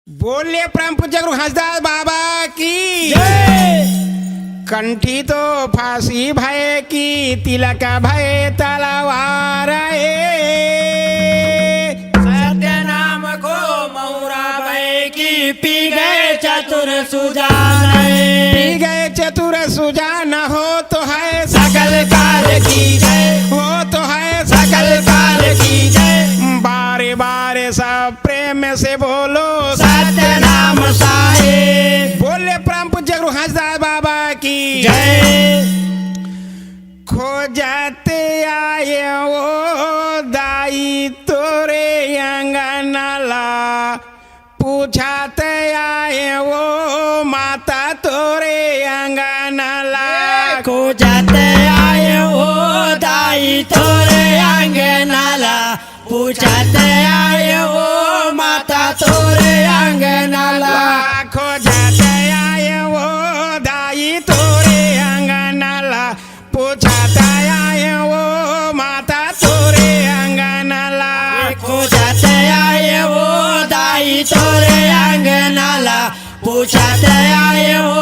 बोले परम पूज्य गुरु हंसदास बाबा की कंठी तो फांसी भय की तिलक भय तलवार सत्य नाम को मौरा भय की पी गए चतुर सुजान पी गए चतुर सुजान हो तो है सकल काल की जय हो तो है सकल काल की जय बारे बारे सब प्रेम से बोलो सत्य नाम साहेब बोले परम पूज्य गुरु हंसदास बाबा की जय खो जाते आए वो दाई तोरे अंगनाला पूछाते आए वो माता तोरे अंगनाला को जाते आए हो दाई तोरे अंगनाला पूछाते आए हो माता तोरे अंगनाला खो जाते आए वो दाई तोरे अंगनाला पूछाते आए वो माता तोरे अंगनाला को जाते आए हो दाई तोरे अंगनाला पूछाते आए हो